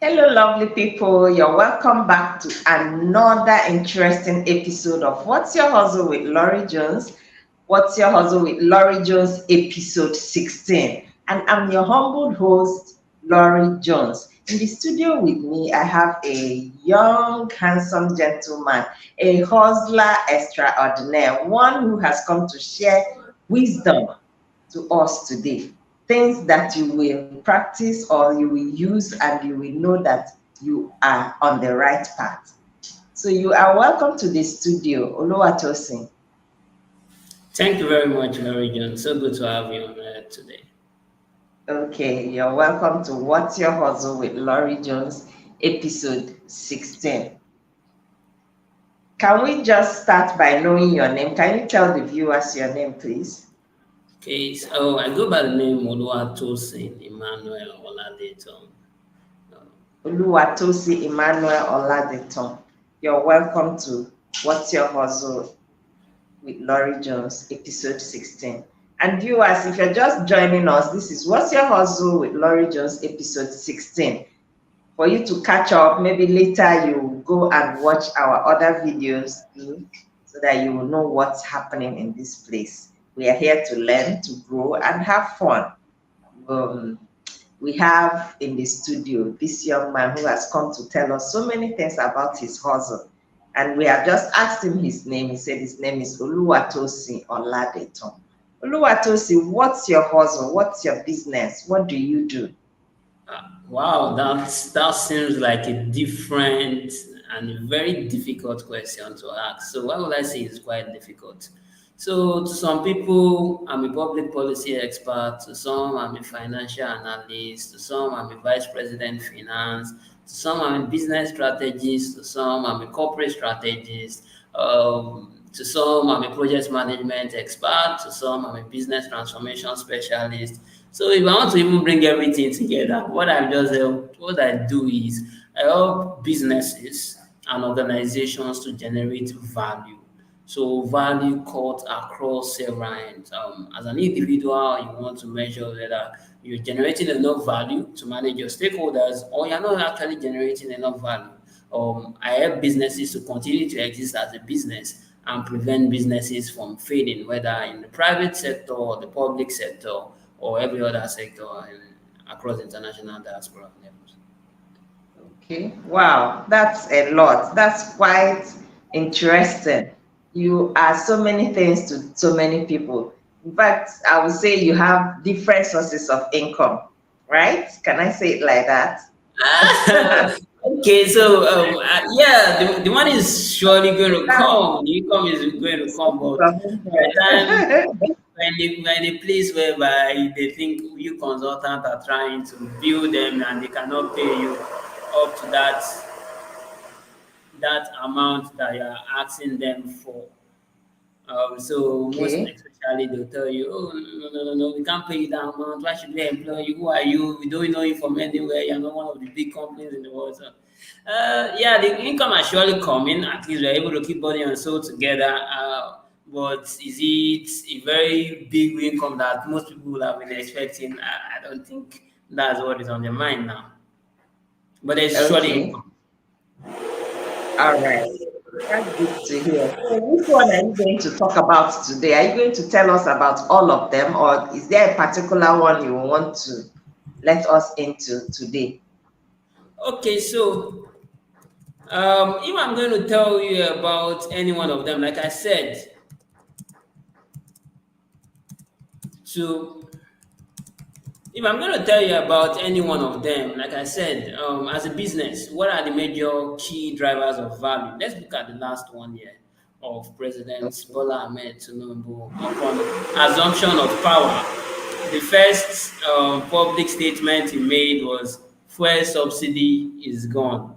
Hello, lovely people. You're welcome back to another interesting episode of What's Your Hustle with Laurry Jones. What's Your Hustle with Laurry Jones, episode 16. And I'm your humble host, Laurry Jones. In the studio with me, I have a young, handsome gentleman, a hustler extraordinaire, one who has come to share wisdom to us today. Things that you will practice or you will use and you will know that you are on the right path. So you are welcome to the studio, Oluwatosin. Thank you very much, Laurry John. So good to have you on today. Okay, you're welcome to What's Your Hustle with Laurie Jones, episode 16. Can we just start by knowing your name? Can you tell the viewers your name, please? Okay, so I go by the name Oluwatosin Oladetan. Uh, Oluwatosi Emmanuel Oladetan. You're welcome to What's Your Hustle with Laurie Jones, episode 16. And viewers, if you're just joining us, this is What's Your Hustle with Laurie Jones, episode 16. For you to catch up, maybe later you go and watch our other videos too, so that you will know what's happening in this place. We are here to learn, to grow, and have fun. Um, we have in the studio this young man who has come to tell us so many things about his hustle. And we have just asked him his name. He said his name is Oluwatosin Oladetan. Oluwatosin, what's your hustle? What's your business? What do you do? wow, that seems like a different and very difficult question to ask. So why would I say it's quite difficult? So to some people, I'm a public policy expert. To some, I'm a financial analyst. To some, I'm a vice president finance. To some, I'm a business strategist. To some, I'm a corporate strategist. To some, I'm a project management expert. To some, I'm a business transformation specialist. So if I want to even bring everything together, what I do is I help businesses and organizations to generate value. So value cut across several ends. As an individual, you want to measure whether you're generating enough value to manage your stakeholders or you're not actually generating enough value. I help businesses to continue to exist as a business and prevent businesses from failing, whether in the private sector or the public sector or every other sector across international diaspora levels. Okay. Wow, that's a lot. That's quite interesting. You are so many things to so many people. In fact, I would say you have different sources of income, right? Can I say it like that? Okay, so yeah, the money is surely going to come. The income is going to come, Sources but of by the time income. when a place whereby they think you consultant are trying to bill them and they cannot pay you up to that amount that you are asking them for. So most Okay. especially they'll tell you, oh no, we can't pay you that amount. Why should we employ you? Who are you? We don't know you from anywhere. You're not one of the big companies in the world. So, yeah, the income are surely coming. At least we're able to keep body and soul together. But is it a very big income that most people would have been expecting? I don't think that's what is on their mind now. But there's surely Okay. income. All right. That's good to hear. So, which one are you going to talk about today? Are you going to tell us about all of them, or is there a particular one you want to let us into today? Okay, so if I'm going to tell you about any one of them, like I said, so if I'm going to tell you about any one of them, like I said, as a business, what are the major key drivers of value? Let's look at the last one here of President Okay. Bola Ahmed Tinubu upon assumption of power. The first public statement he made was fuel subsidy is gone.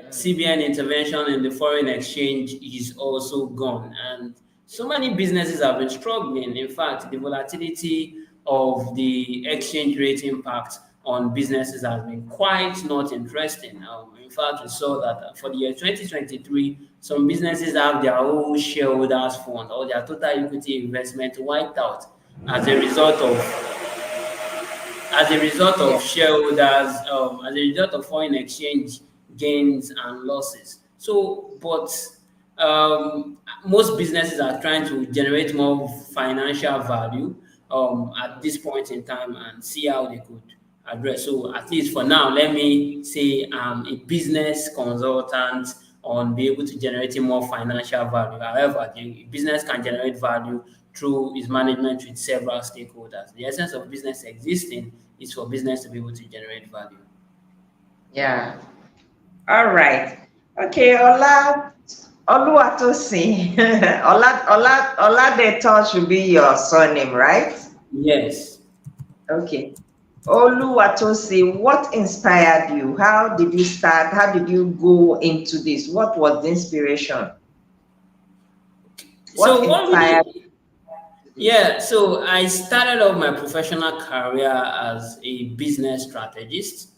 CBN intervention in the foreign exchange is also gone. And so many businesses have been struggling. In fact, the volatility of the exchange rate impact on businesses has been quite not interesting. In fact, we saw that for the year 2023, some businesses have their whole shareholders fund or their total equity investment wiped out as a result of as a result Yeah. of shareholders, as a result of foreign exchange gains and losses. So, but most businesses are trying to generate more financial value at this point in time and see how they could address. So, at least for now, let me say I'm a business consultant on be able to generating more financial value. However, the business can generate value through its management with several stakeholders. The essence of business existing is for business to be able to generate value. Yeah. All right. Okay, Oluwatosin. Oladetan should be your surname, right? Yes. Okay. Oluwatosin, what inspired you? How did you start? How did you go into this? What was the inspiration? What So what inspired really you to this? Yeah, so I started off my professional career as a business strategist,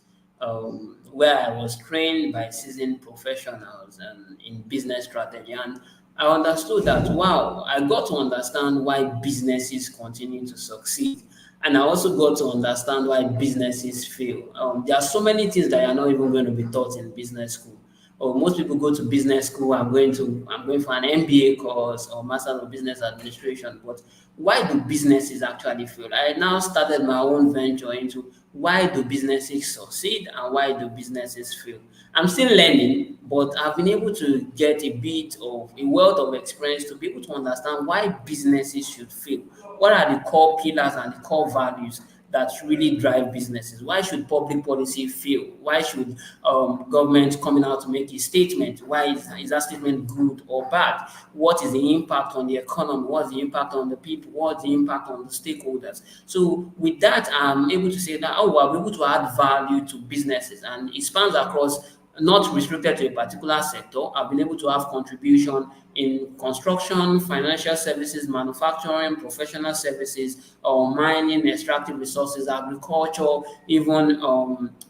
where I was trained by seasoned professionals and in business strategy. And I understood that, wow, I got to understand why businesses continue to succeed. And I also got to understand why businesses fail. There are so many things that are not even going to be taught in business school. Or most people go to business school. I'm going for an MBA course or Master of Business Administration. But why do businesses actually fail? I now started my own venture into why do businesses succeed and why do businesses fail. I'm still learning, but I've been able to get a bit of a wealth of experience to be able to understand why businesses should fail. What are the core pillars and the core values that really drive businesses? Why should public policy fail? Why should government coming out to make a statement? Why is that statement good or bad? What is the impact on the economy? What's the impact on the people? What's the impact on the stakeholders? So with that, I'm able to say that, oh, I'm able to add value to businesses, and it spans across not restricted to a particular sector. I've been able to have contribution in construction, financial services, manufacturing, professional services, mining, extractive resources, agriculture, even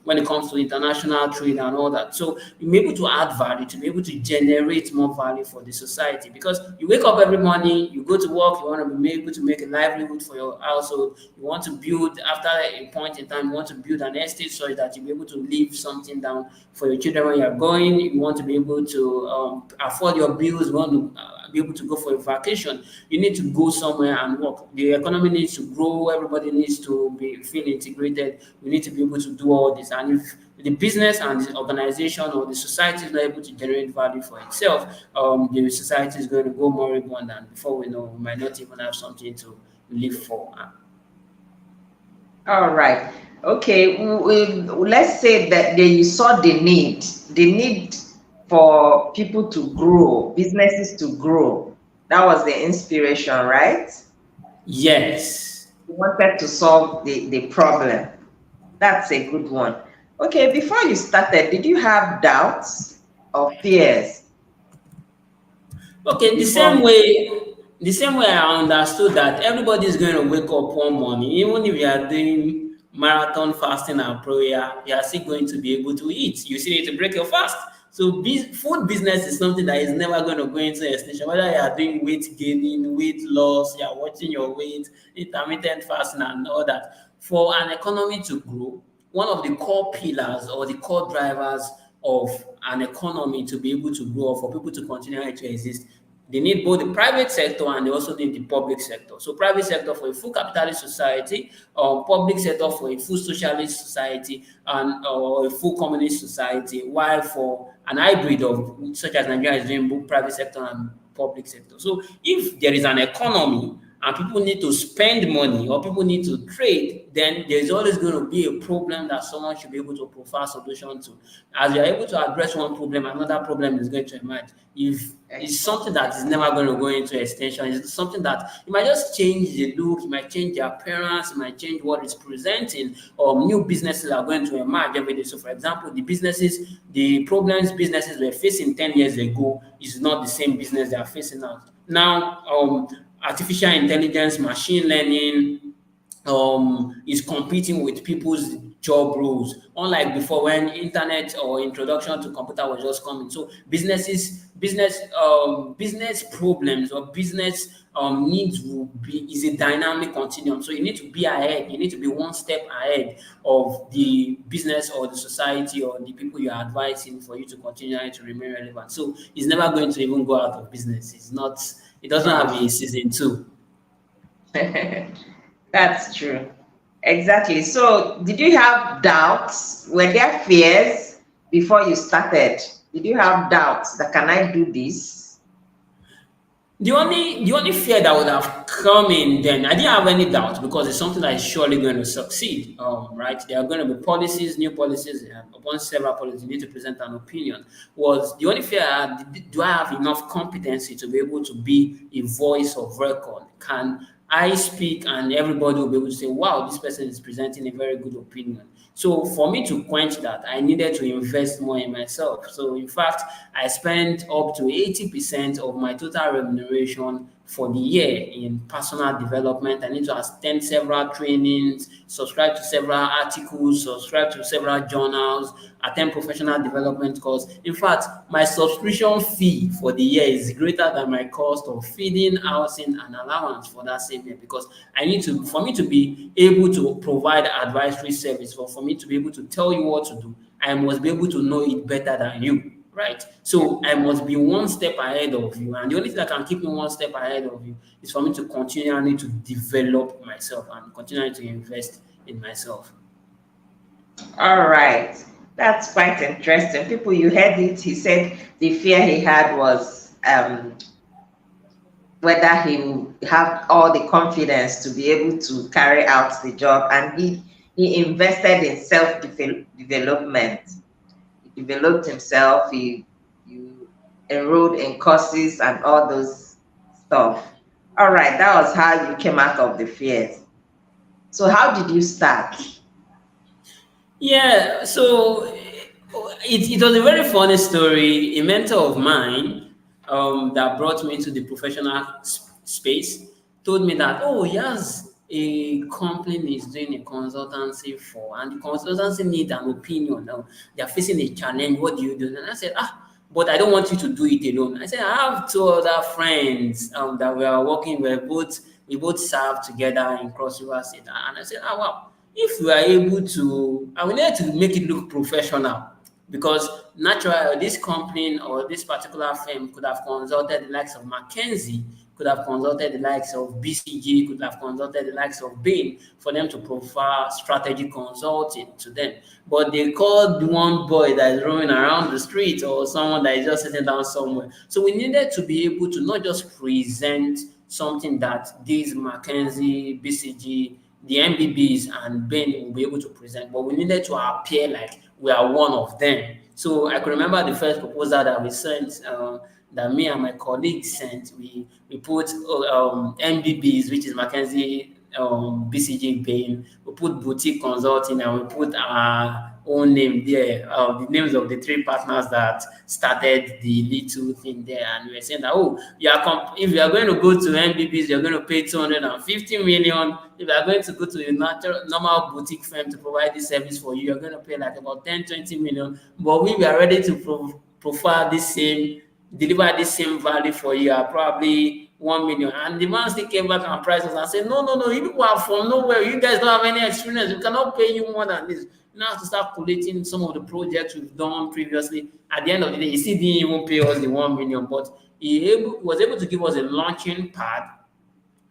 when it comes to international trade and all that. So you're able to add value, to be able to generate more value for the society, because you wake up every morning, you go to work, you want to be able to make a livelihood for your household, you want to build, after a point in time, you want to build an estate so that you'll be able to leave something down for your children when you're going, you want to be able to afford your bills, you want to be able to go for a vacation, you need to go somewhere and work. The economy needs to grow, everybody needs to feel integrated. We need to be able to do all this. And if the business and the organization or the society is not able to generate value for itself, the society is going to go moribund, and before we know, we might not even have something to live for. All right. Okay. Let's say that you saw the need for people to grow, businesses to grow. That was the inspiration, right? Yes. You wanted to solve the problem. That's a good one. Okay. Before you started, did you have doubts or fears Okay, before? the same way I understood that everybody is going to wake up one morning, even if you are doing marathon fasting and prayer, you are still going to be able to eat. You still need to break your fast. So food business is something that is never going to go into extinction. Whether you are doing weight gaining, weight loss, you are watching your weight, intermittent fasting and all that. For an economy to grow, one of the core pillars or the core drivers of an economy to be able to grow, or for people to continue to exist, they need both the private sector and they also need the public sector. So private sector for a full capitalist society, public sector for a full socialist society, and or a full communist society, while for an hybrid of such as Nigeria is doing both private sector and public sector. So if there is an economy and people need to spend money or people need to trade, then there's always going to be a problem that someone should be able to provide solution to. As you're able to address one problem, another problem is going to emerge. If it's something that is never going to go into extension, it's something that you might just change the look, you might change the appearance, you might change what it's presenting, or new businesses are going to emerge every day. So, for example, the problems businesses were facing 10 years ago is not the same business they are facing now. Now, artificial intelligence, machine learning is competing with people's job roles, unlike before when internet or introduction to computer was just coming. So business problems or business needs will be is a dynamic continuum. So you need to be ahead. You need to be one step ahead of the business or the society or the people you are advising for you to continue to remain relevant. So it's never going to even go out of business. It's not. It doesn't have Wow. a season two. That's true. Exactly. So, did you have doubts? Were there fears before you started? Did you have doubts that can I do this? The only fear that would have come in then, I didn't have any doubt because it's something that is surely going to succeed. Right? There are going to be policies, new policies, upon several policies, you need to present an opinion. Was the only fear I had, do I have enough competency to be able to be a voice of record? Can I speak and everybody will be able to say, wow, this person is presenting a very good opinion. So for me to quench that, I needed to invest more in myself. So in fact, I spent up to 80% of my total remuneration for the year in personal development. I need to attend several trainings, subscribe to several articles, subscribe to several journals, attend professional development course. In fact, my subscription fee for the year is greater than my cost of feeding, housing, and allowance for that same year because I need to, for me to be able to provide advisory service, for me to be able to tell you what to do, I must be able to know it better than you, right? So I must be one step ahead of you. And the only thing that can keep me one step ahead of you is for me to continually to develop myself and continually to invest in myself. All right. That's quite interesting. People, you heard it. He said the fear he had was whether he will have all the confidence to be able to carry out the job. And he invested in self development. He developed himself. You enrolled in courses and all those stuff. All right, that was how you came out of the fears. So how did you start? Yeah, so it was a very funny story. A mentor of mine that brought me to the professional space told me that, oh, yes, a company is doing a consultancy for, and the consultancy need an opinion. They're facing a challenge. What do you do? And I said, but I don't want you to do it alone. I said, I have two other friends that we are working with. We both serve together in Cross River State. And I said, wow, if we are able to, and we need to make it look professional because naturally this company or this particular firm could have consulted the likes of McKinsey, could have consulted the likes of BCG, could have consulted the likes of Bain for them to provide strategy consulting to them. But they called one boy that is roaming around the street or someone that is just sitting down somewhere. So we needed to be able to not just present something that these McKinsey, BCG, the MBBs and Ben will be able to present, but we needed to appear like we are one of them. So I can remember the first proposal that we sent, that me and my colleagues sent. We put MBBs, which is Mackenzie, BCG Bain. We put boutique consulting, and we put our own name there, the names of the three partners that started the little thing there. And we were saying that, oh, if you are going to go to MBBs, you're going to pay 250 million. If you are going to go to a normal boutique firm to provide this service for you, you're going to pay like about 10, 20 million. But we were ready to profile this same, deliver this same value for you at probably 1 million. And the man still came back and priced us and said, no, you people are from nowhere. You guys don't have any experience. We cannot pay you more than this. You now have to start collating some of the projects we've done previously. At the end of the day, he still didn't even pay us the 1 million, but he was able to give us a launching pad,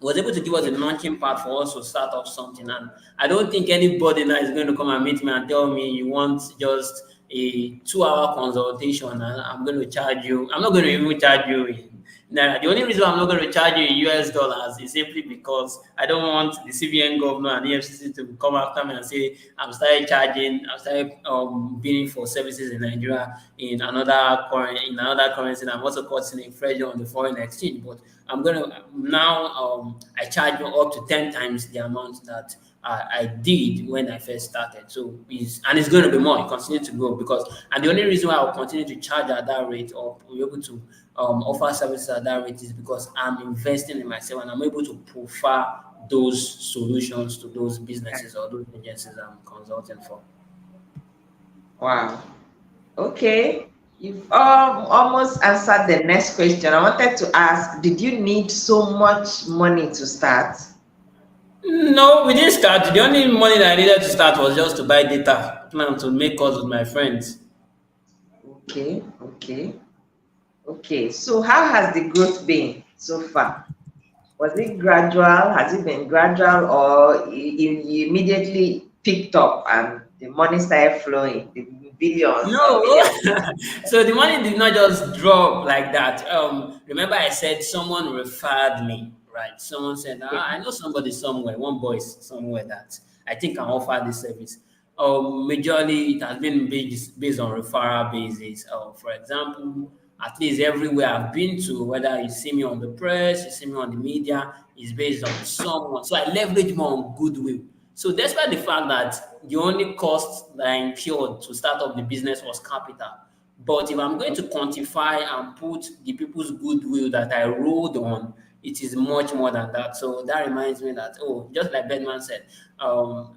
was able to give us a launching pad for us to start off something. And I don't think anybody now is going to come and meet me and tell me you want just a 2-hour consultation and I'm going to charge you. I'm not going to even charge you now. The only reason I'm not going to charge you in US dollars is simply because I don't want the CBN governor and the FCC to come after me and say I'm started bidding for services in Nigeria in another currency. And I'm also causing pressure on the foreign exchange. But I'm gonna now I charge you up to 10 times the amount that I did when I first started. So it's going to be more. It continues to grow because, and the only reason why I'll continue to charge at that rate or be able to offer services at that rate is because I'm investing in myself and I'm able to profile those solutions to those businesses or those agencies I'm consulting for. Wow. Okay. You've almost answered the next question. I wanted to ask, did you need so much money to start? No, we didn't start. The only money that I needed to start was just to buy data, plan to make calls with my friends. Okay, okay, okay. So how has the growth been so far? Was it gradual? Has it been gradual, or you immediately picked up and the money started flowing, the billions or No, millions? so the money did not just drop like that. Remember I said someone referred me, right? Someone said, Okay. I know somebody somewhere, one boy somewhere that I think can offer this service. Majorly it has been based on referral basis. For example, at least everywhere I've been to, whether you see me on the press, you see me on the media, is based on someone. So I leverage more on goodwill. So despite the fact that the only cost that I incurred to start up the business was capital, but if I'm going to quantify and put the people's goodwill that I rode on, it is much more than that. So that reminds me that, oh, just like Bedman said, um,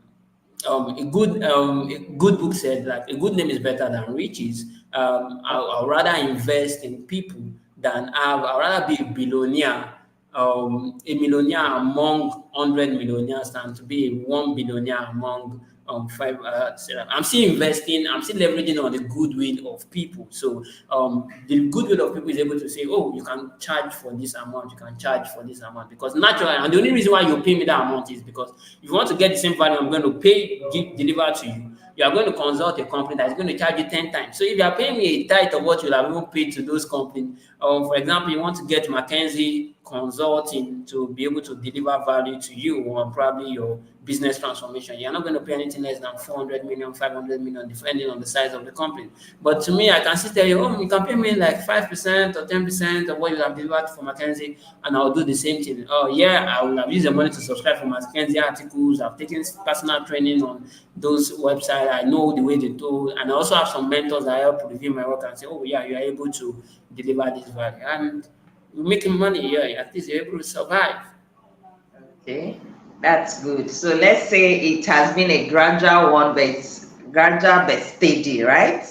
a good book said like a good name is better than riches. I'll rather invest in people than I'd rather be a billionaire, a millionaire among 100 millionaires than to be a one billionaire among five. I'm still investing. I'm still leveraging on the goodwill of people. So the goodwill of people is able to say, oh, you can charge for this amount. You can charge for this amount because naturally, and the only reason why you pay me that amount is because if you want to get the same value, I'm going to deliver to you. You are going to consult a company that is going to charge you 10 times. So if you are paying me a tithe of what you have even paid to those companies, for example, you want to get McKinsey consulting to be able to deliver value to you on probably your business transformation. You're not going to pay anything less than 400 million, 500 million, depending on the size of the company. But to me, I can still tell you, oh, you can pay me like 5% or 10% of what you have delivered for McKinsey, and I'll do the same thing. Oh, yeah, I will have used the money to subscribe for McKinsey articles. I've taken personal training on those websites. I know the way they do, and I also have some mentors that help review my work and say, oh, yeah, you are able to deliver this value. And you're making money, yeah, at least you're able to survive. Okay, that's good. So let's say it has been a gradual one, but it's gradual but steady, right?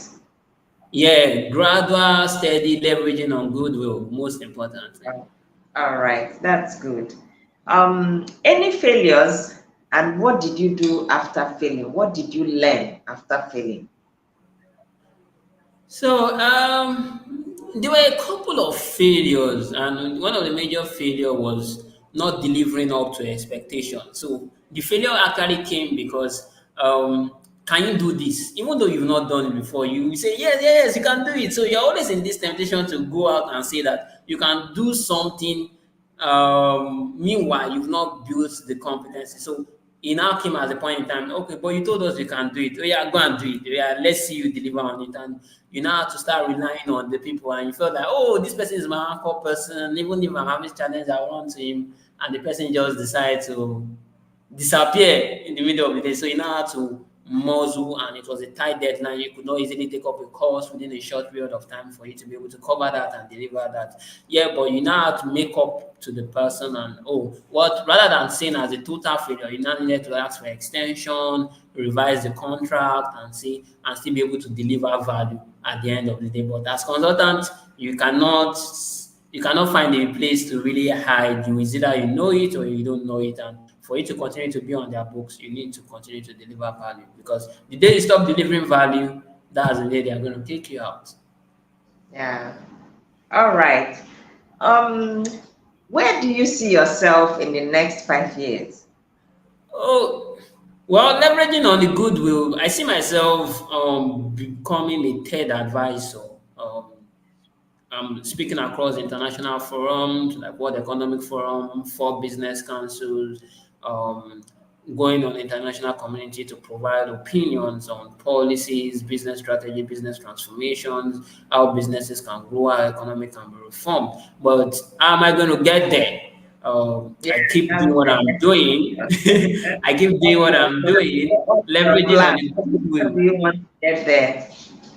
Yeah, gradual, steady leveraging on goodwill, most importantly. All right, that's good. Any failures, and what did you do after failing? What did you learn after failing? So there were a couple of failures, and one of the major failure was not delivering up to expectation. So the failure actually came because can you do this? Even though you've not done it before, you say yes, yes, you can do it. So you're always in this temptation to go out and say that you can do something. Meanwhile, you've not built the competency. So it now came as a point in time, okay, but you told us you can do it. Oh, yeah, go and do it. Yeah, let's see you deliver on it. And you now have to start relying on the people. And you felt like, oh, this person is my anchor person. Even if I'm having challenge, I run to him. And the person just decides to disappear in the middle of the day. So you now had to muzzle, and it was a tight deadline. You could not easily take up a course within a short period of time for you to be able to cover that and deliver that. Yeah, but you now have to make up to the person, and oh, what rather than saying as a total failure, you now needed to ask for extension, revise the contract, and see and still be able to deliver value at the end of the day. But as consultants, you cannot find a place to really hide. You is either you know it or you don't know it. And for you to continue to be on their books, you need to continue to deliver value. Because the day you stop delivering value, that's the day they are going to take you out. Yeah. All right. Um, where do you see yourself in the next 5 years? Oh, well, leveraging on the goodwill, I see myself becoming a third advisor. Speaking across international forums like World Economic Forum, four business councils, um, going on international community to provide opinions on policies, business strategy, business transformations, how businesses can grow, how economy can be reformed. But how am I going to get there? Yeah, I keep doing that's what I'm doing. I keep doing what I'm doing, what's your leveraging on plan? the How goodwill. do you want to get there?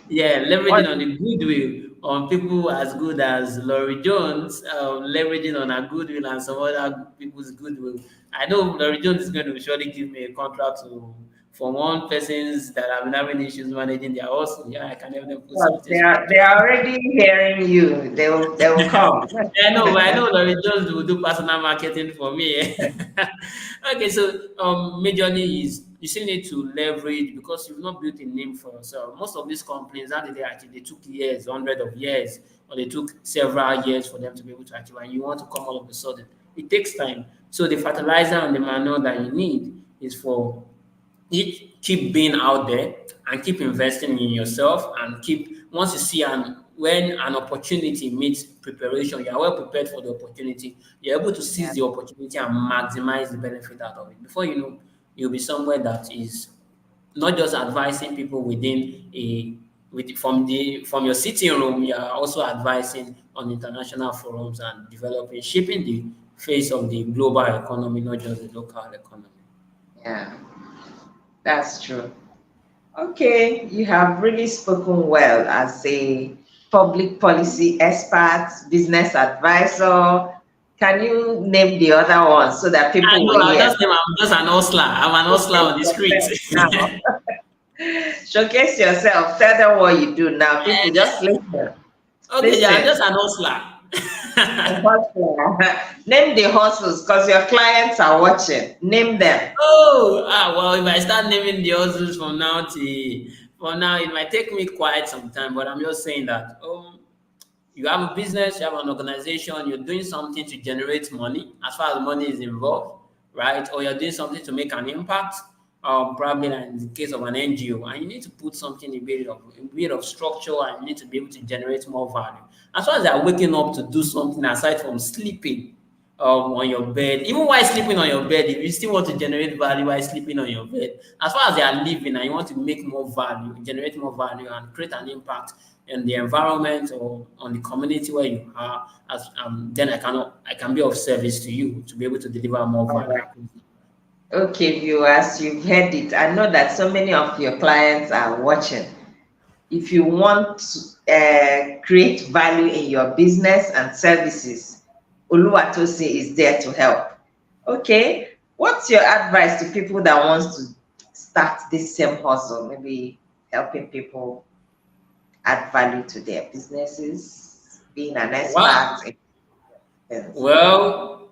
Yeah, What? leveraging on the goodwill people as good as Laurie Jones, leveraging on her goodwill and some other people's goodwill. I know Laurie Jones is going to surely give me a contract to for one persons that have been having issues managing their hustle. Yeah, I can help them put Well, something they structured. are already hearing you. They will come. I know Laurie Jones will do personal marketing for me. Okay, so majorly is you still need to leverage because you've not built a name for yourself. Most of these companies, how did they actually they took years, hundreds of years, or they took several years for them to be able to achieve, and you want to come all of a sudden. It takes time. So the fertilizer and the manure that you need is for keep being out there and keep investing in yourself and keep once you see an when an opportunity meets preparation, you are well prepared for the opportunity. You're able to seize Yeah. the opportunity and maximize the benefit out of it. Before you know, you'll be somewhere that is not just advising people within from your sitting room, you are also advising on international forums and developing, shaping the face of the global economy, not just the local economy. Yeah, that's true. Okay, you have really spoken well as a public policy expert, business advisor. Can you name the other ones so that I people know, will I'll hear? just name I'm just an hustler. I'm an hustler Showcase on the streets. yourself now. Showcase yourself. Tell them what you do now. People just listen. Okay, yeah, I'm Listen. just an hustler. Hustler. Name the hustles because your clients are watching. Name them. Well, if I start naming the hustles from now, it might take me quite some time, but I'm just saying that you have a business, you have an organization, you're doing something to generate money as far as money is involved, right? Or you're doing something to make an impact, probably like in the case of an NGO, and you need to put something a bit of structure and you need to be able to generate more value. As far as they're waking up to do something aside from sleeping, on your bed, even while sleeping on your bed, if you still want to generate value while sleeping on your bed, as far as they are living and you want to make more value, generate more value and create an impact in the environment or on the community where you are, then I can be of service to you to be able to deliver more All value. right. Okay, viewers, you've heard it. I know that so many of your clients are watching. If you want to create value in your business and services, Oluwatosin is there to help. Okay, what's your advice to people that wants to start this same hustle, maybe helping people add value to their businesses, being an expert Wow. in things? Well,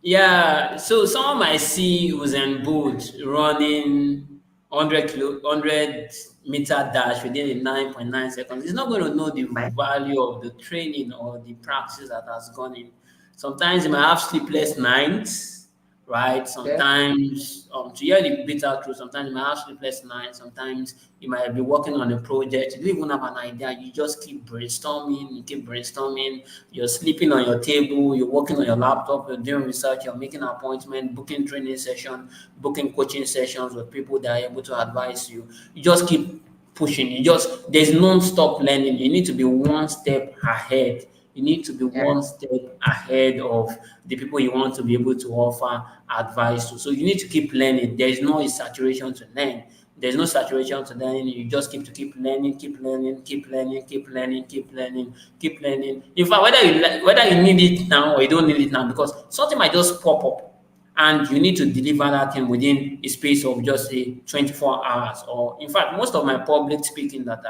yeah, so someone might see Usain Bolt running 100-meter dash within a 9.9 seconds. He's not going to know the My, value of the training or the practice that has gone in. Sometimes you might have sleepless nights, right? yeah, Sometimes, to hear the bitter truth, sometimes you might have sleepless nights. Sometimes you might be working on a project. You don't even have an idea. You just keep brainstorming. You're sleeping on your table. You're working on your laptop. You're doing research. You're making an appointment, booking training session, booking coaching sessions with people that are able to advise you. You just keep pushing. There's non-stop learning. You need to be one step ahead. You need to be yeah, one step ahead of the people you want to be able to offer advice to. So you need to keep learning. There is no saturation to learn. There's no saturation to learning. You just keep learning, keep learning, keep learning, keep learning, keep learning, keep learning. In fact, whether you need it now or you don't need it now, because something might just pop up and you need to deliver that thing within a space of just say 24 hours. Or in fact, most of my public speaking that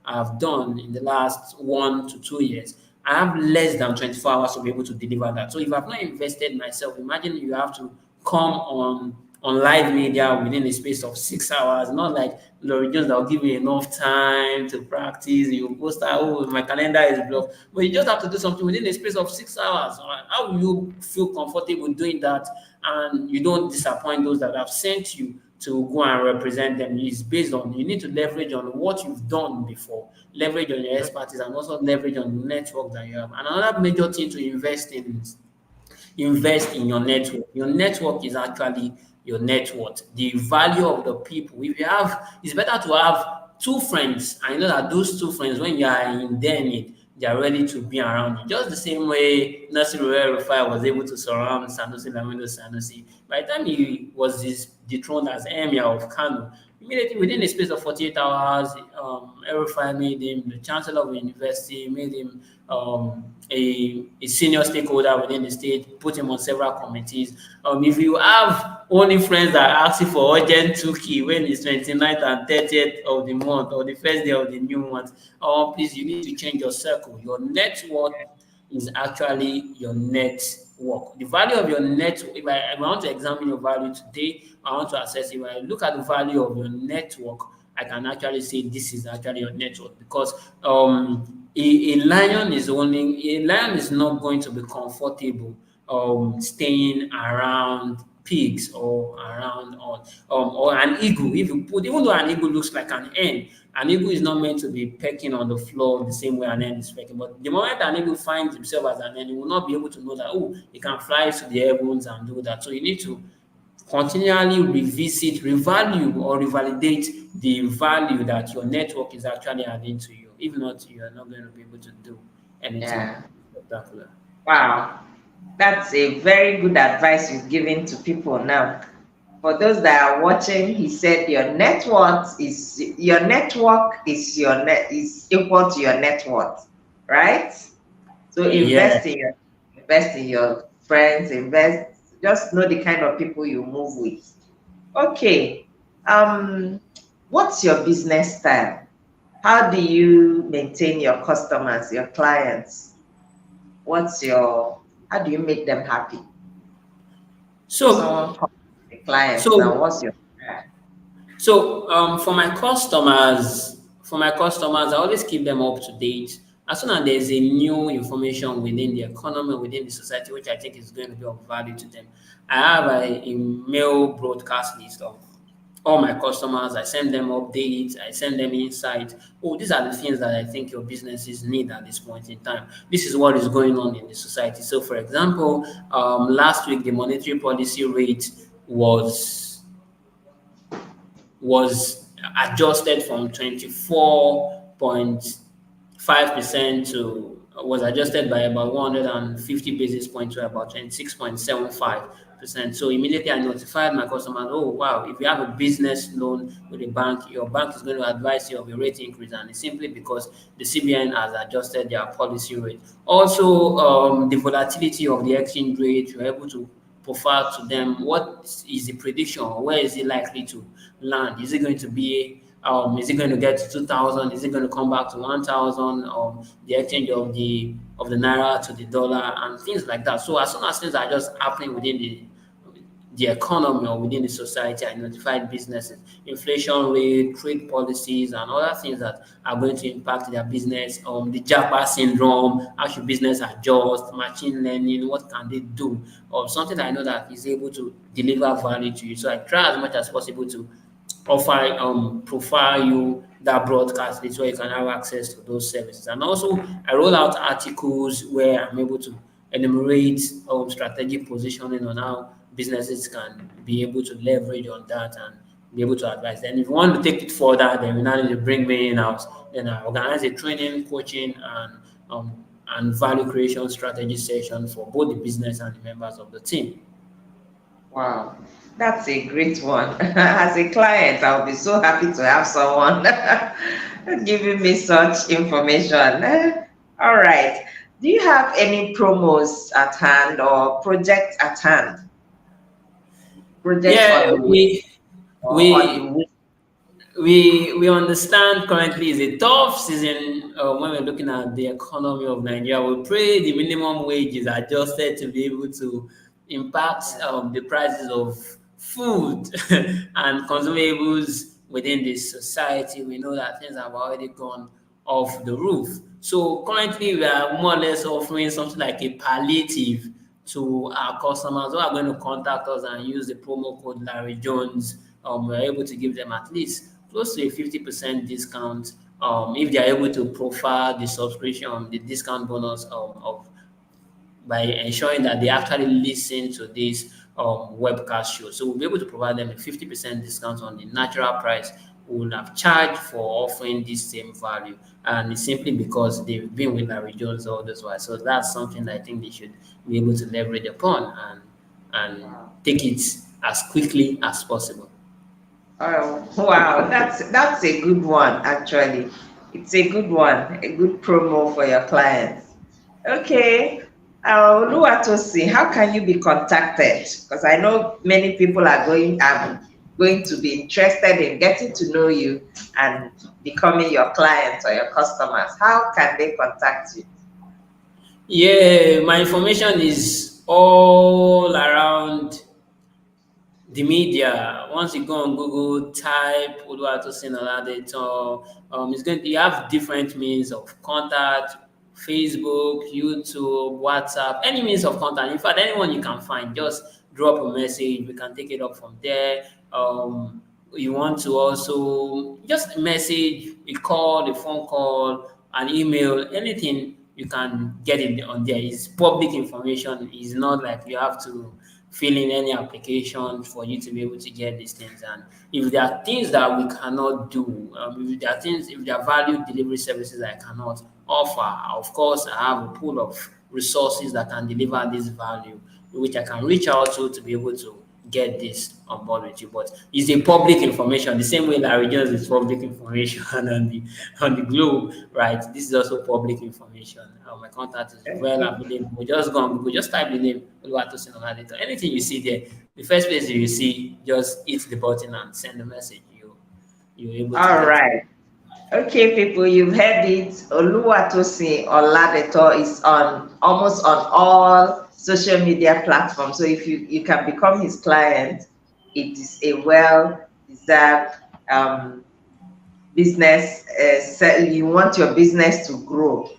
I've done in the last 1 to 2 years, I have less than 24 hours to be able to deliver that. So if I've not invested myself, imagine you have to come on live media within a space of 6 hours, not like Laurie Jones that will give you enough time to practice. You post that, oh, my calendar is blocked. But you just have to do something within a space of 6 hours. How will you feel comfortable doing that and you don't disappoint those that have sent you to go and represent them? It's based on you need to leverage on what you've done before, leverage on your expertise, and also leverage on the network that you have. And another major thing to invest in your network. Your network is actually your net worth, the value of the people. If you have, it's better to have two friends. I know that those two friends, when you are in their need, they are ready to be around you. Just the same way Nasir Rufai was able to surround Sanusi Lamido Sanusi. By the time he was his dethroned as Emir of Kano. Immediately within the space of 48 hours, El-Rufai made him the chancellor of the university, made him a senior stakeholder within the state, put him on several committees. If you have only friends that ask you for urgent 2K when it's 29th and 30th of the month or the first day of the new month, please, you need to change your circle. Your net worth is actually your net work. The value of your net, if I want to examine your value today, I want to assess if I look at the value of your network, I can actually say this is actually your network because a lion is not going to be comfortable staying around pigs or around or an eagle. If you put, even though an eagle looks like an eagle is not meant to be pecking on the floor the same way an hen is pecking. But the moment an eagle finds himself as an hen, he will not be able to know that, oh, he can fly to the heavens and do that. So you need to continually revisit, revalue, or revalidate the value that your network is actually adding to you. If not, you are not going to be able to do anything Yeah. spectacular. Wow. That's a very good advice you've given to people now. For those that are watching, he said your network is your net is equal to your net worth, right? So Yeah. invest in your friends, just know the kind of people you move with. Okay. What's your business style? How do you maintain your customers, your clients? How do you make them happy? If someone So, comes to the clients now, so what's your style? for my customers, I always keep them up to date. As soon as there's a new information within the economy, within the society, which I think is going to be of value to them, I have a mail broadcast list of all my customers. I send them updates, I send them insights. Oh, these are the things that I think your businesses need at this point in time. This is what is going on in the society. So, for example, last week the monetary policy rate was was adjusted from 24.5% to was adjusted by about 150 basis points to about 26.75%. So immediately I notified my customers, oh wow, if you have a business loan with a bank, your bank is going to advise you of a rate increase, and it's simply because the CBN has adjusted their policy rate. Also, the volatility of the exchange rate, you're able to profile to them what is the prediction, where is it likely to land? Is it going to be is it going to get to 2,000? Is it going to come back to 1,000? The exchange of the naira to the dollar and things like that. So as soon as things are just happening within the economy or within the society, identified businesses, inflation rate, trade policies, and other things that are going to impact their business. The Japa syndrome, how should business adjust, machine learning, what can they do, or something that I know that is able to deliver value to you. So I try as much as possible to offer profile you that broadcast list where you can have access to those services. And also I roll out articles where I'm able to enumerate strategic positioning on how businesses can be able to leverage on that and be able to advise. Then if you want to take it further, then we now need to bring me in house. Then I organize a training, coaching, and value creation strategy session for both the business and the members of the team. Wow, that's a great one. As a client, I'll be so happy to have someone giving me such information. All right. Do you have any promos at hand or projects at hand? Projects on Yeah, the way we or on the we way? we understand currently is a tough season when we're looking at the economy of Nigeria. We pray the minimum wage is adjusted to be able to impact Yeah. the prices of food and consumables within the society. We know that things have already gone off the roof. So currently we are more or less offering something like a palliative to our customers who are going to contact us and use the promo code Larry Jones. We're able to give them at least close to a 50% discount if they are able to profile the subscription, the discount bonus of by ensuring that they actually listen to this webcast show. So we'll be able to provide them a 50% discount on the natural price we would have charged for offering this same value. And it's simply because they've been with Larry Jones all this while. So that's something that I think they should be able to leverage upon and Wow. take it as quickly as possible. Oh, wow, that's a good one actually. It's a good one, a good promo for your clients. Okay. Oluwatosin, how can you be contacted? Because I know many people are going to be interested in getting to know you and becoming your clients or your customers. How can they contact you? Yeah, my information is all around the media. Once you go on Google, type Oluwatosin Oladetan, it's going to, you have different means of contact: Facebook, YouTube, WhatsApp, any means of contact. In fact, anyone you can find, just drop a message. We can take it up from there. You want to also just message, a call, a phone call, an email, anything you can get it on there. It's public information. It's not like you have to fill in any application for you to be able to get these things. And if there are things that we cannot do, if there are things, if there are value delivery services I cannot offer, of course, I have a pool of resources that can deliver this value, which I can reach out to be able to get this on board with you. But it's a public information, the same way Larry Jones is public information on the globe, right? This is also public information. My contact is well available. Just go on Google, just type the name Oluwatosin Oladetan. Anything you see there, the first place you see, just hit the button and send the message. You're able to All get it. right. Okay, people, you've heard it. Oluwatosin Oladetan is on almost on all social media platforms. So if you can become his client, it is a well-deserved um, business. You want your business to grow,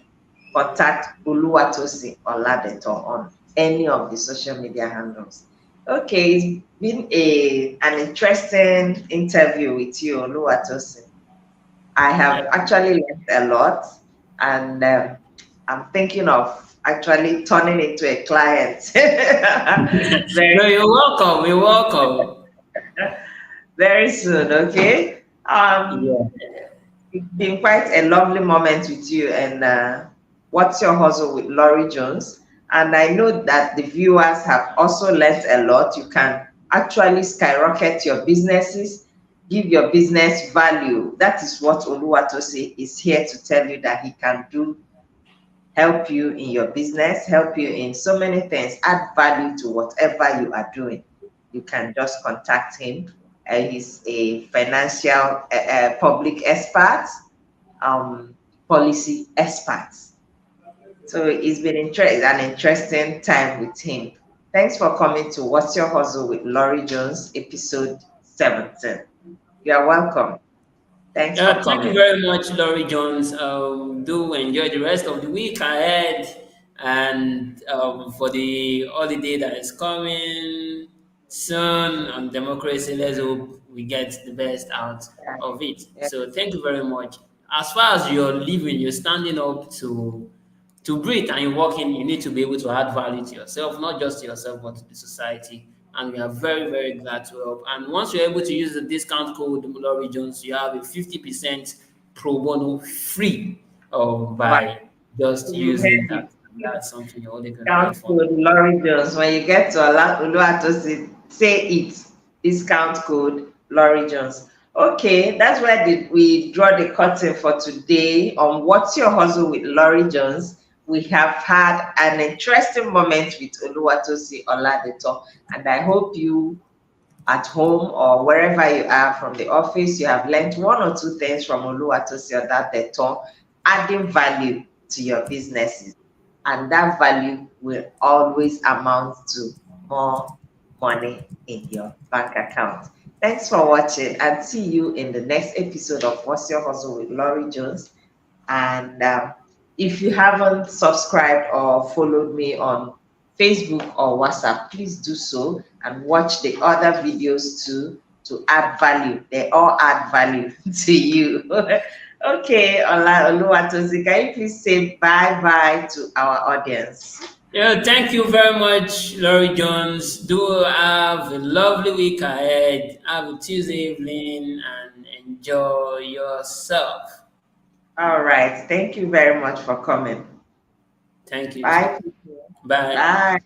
contact Oluwatosin Oladetan on any of the social media handles. Okay, it's been an interesting interview with you, Oluwatosin. I have actually learned a lot, and I'm thinking of actually turning into a client very, No, you're welcome. You're welcome. very soon. Okay. Yeah. It's been quite a lovely moment with you, and what's your hustle with Laurry Jones? And I know that the viewers have also learned a lot. You can actually skyrocket your businesses, give your business value. That is what Oluwatosin is here to tell you that he can do, help you in your business, help you in so many things, add value to whatever you are doing. You can just contact him. He's a financial public expert, policy expert. So it's been an interesting time with him. Thanks for coming to What's Your Hustle with Laurry Jones, episode 17. You are welcome. Thanks for Thank you coming. very much, Laurie Jones. Do enjoy the rest of the week ahead, and for the holiday that is coming soon on democracy. Let's hope we get the best out of it. Yeah. So, thank you very much. As far as you're living, you're standing up to breathe and you're working, you need to be able to add value to yourself, not just to yourself, but to the society. And we are very, very glad to help. And once you're able to use the discount code Laurie Jones, you have a 50% pro bono free Wow. by just You've using heard it. that. And that's something you're only going to get Discount from me. code Laurry Jones. When you get to Oluwatosin, say it. Discount code Laurry Jones. Okay, that's where we draw the curtain for today on What's Your Hustle with Laurry Jones. We have had an interesting moment with Oluwatosin Oladetan, and I hope you at home or wherever you are from the office, you have learned one or two things from Oluwatosin Oladetan, adding value to your businesses. And that value will always amount to more money in your bank account. Thanks for watching and see you in the next episode of What's Your Hustle with Laurry Jones. And if you haven't subscribed or followed me on Facebook or WhatsApp, please do so and watch the other videos too to add value. They all add value to you. Okay, Oluwatosin, can you please say bye-bye to our audience? Yeah, thank you very much, Laurie Jones. Do have a lovely week ahead. Have a Tuesday evening and enjoy yourself. All right. Thank you very much for coming. Thank you too. Bye, people. Bye. Bye.